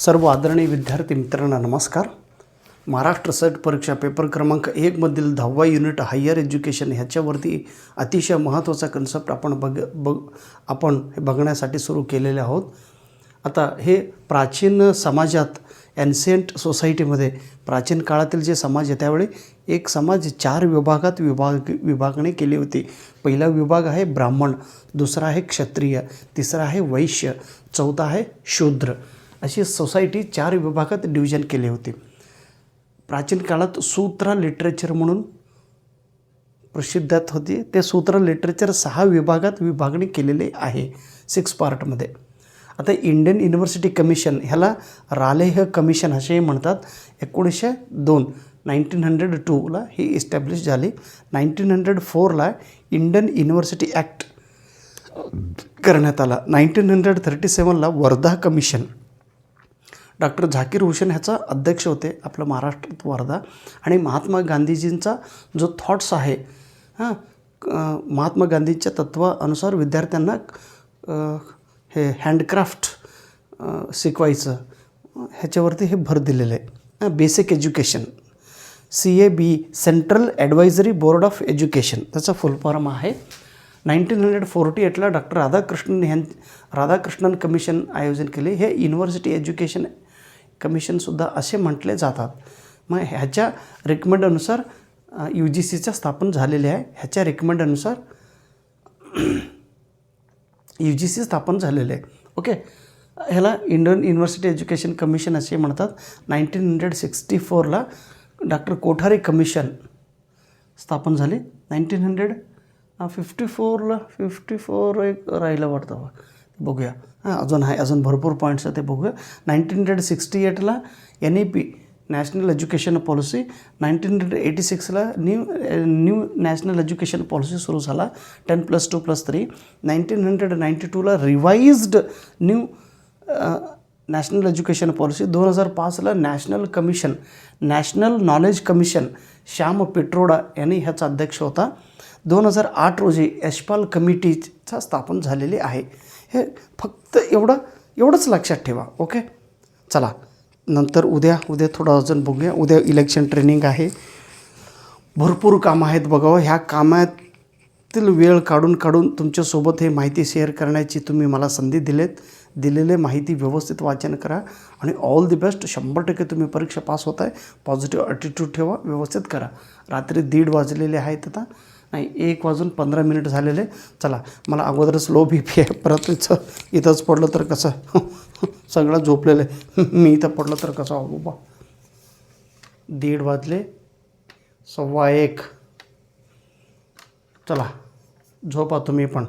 सर्व आदरणीय विद्यार्थी मित्रांना नमस्कार. महाराष्ट्र सेट परीक्षा पेपर क्रमांक 1 मधील 10वा युनिट हायर एज्युकेशन ह्याच्यावरती अतिशय महत्त्वाचा कन्सेप्ट आपण बघण्यासाठी सुरू केलेले आहोत. आता हे प्राचीन समाजात एन्शियंट सोसायटीमध्ये प्राचीन काळातील जे समाज आहे त्यावेळी एक समाज 4 विभागात विभागणी केली होती. पहिला विभाग आहे ब्राह्मण, दुसरा आहे क्षत्रिय, तिसरा आहे वैश्य, चौथा आहे शूद्र. अशी सोसायटी 4 विभागात डिव्हिजन केली होती. प्राचीन काळात सूत्र लिटरेचर म्हणून प्रसिद्धात होती. ते सूत्र लिटरेचर 6 विभागात विभागणी केलेले आहे 6 पार्टमध्ये. आता इंडियन युनिव्हर्सिटी कमिशन ह्याला रालेह कमिशन असेही म्हणतात. 1902 ही इस्टॅब्लिश झाली. 1904 इंडियन युनिव्हर्सिटी ॲक्ट करण्यात आला. 1937 वर्धा कमिशन, डॉक्टर झाकीर हुसेन ह्याचा अध्यक्ष होते आपलं महाराष्ट्रात वर्धा. आणि महात्मा गांधीजींचा जो थॉट्स आहे महात्मा गांधींच्या तत्वानुसार विद्यार्थ्यांना हे हँडक्राफ्ट शिकवायचं ह्याच्यावरती हे भर दिलेलं आहे. Basic education, CAB central advisory board of education त्याचा फुल फॉर्म आहे. 1948 डॉक्टर राधाकृष्णन कमिशन आयोजन केले. हे युनिव्हर्सिटी एज्युकेशन कमिशनसुद्धा असे म्हटले जातात. मग ह्याच्या रिकमेंडनुसार UGCच्या स्थापन झालेले आहे. ह्याच्या रिकमेंडनुसार UGC स्थापन झालेले आहे. ओके, ह्याला इंडियन युनिव्हर्सिटी एज्युकेशन कमिशन असे म्हणतात. 1964 डॉक्टर कोठारी कमिशन स्थापन झाली. 1954 एक राहिलं वाटतं, बघूया. अजून भरपूर पॉईंट्स आहे ते बघूया. 1968 NEP national education policy. 1986 new national education policy सुरू झाला 10+2+3. 1992 revised new national education policy. 2005 national knowledge commission Shyam Pitroda यांनी ह्याचा अध्यक्ष होता. 2008 रोजी यशपाल कमिटीचा स्थापन झालेली आहे. हे फक्त एवढंच लक्षात ठेवा. ओके, चला नंतर उद्या थोडं अजून बघूया. उद्या इलेक्शन ट्रेनिंग आहे, भरपूर कामं आहेत बघावं. ह्या कामातील वेळ काढून तुमच्यासोबत हे माहिती शेअर करण्याची तुम्ही मला संधी दिलेले माहिती व्यवस्थित वाचन करा आणि ऑल द बेस्ट. 100% तुम्ही परीक्षा पास होत आहे. पॉझिटिव्ह ॲटिट्यूड ठेवा, व्यवस्थित करा. रात्री 1:30 वाजलेले आहेत, आता नाही 1:15 झालेले. चला, मला अगोदरच लो BP आहे, परत इथंच पडलं तर कसं सगळं झोपलेलं आहे. मी इथं पडलं तर कसं बाबा. 1:30 वाजले, 1:15. चला झोपा तुम्ही पण.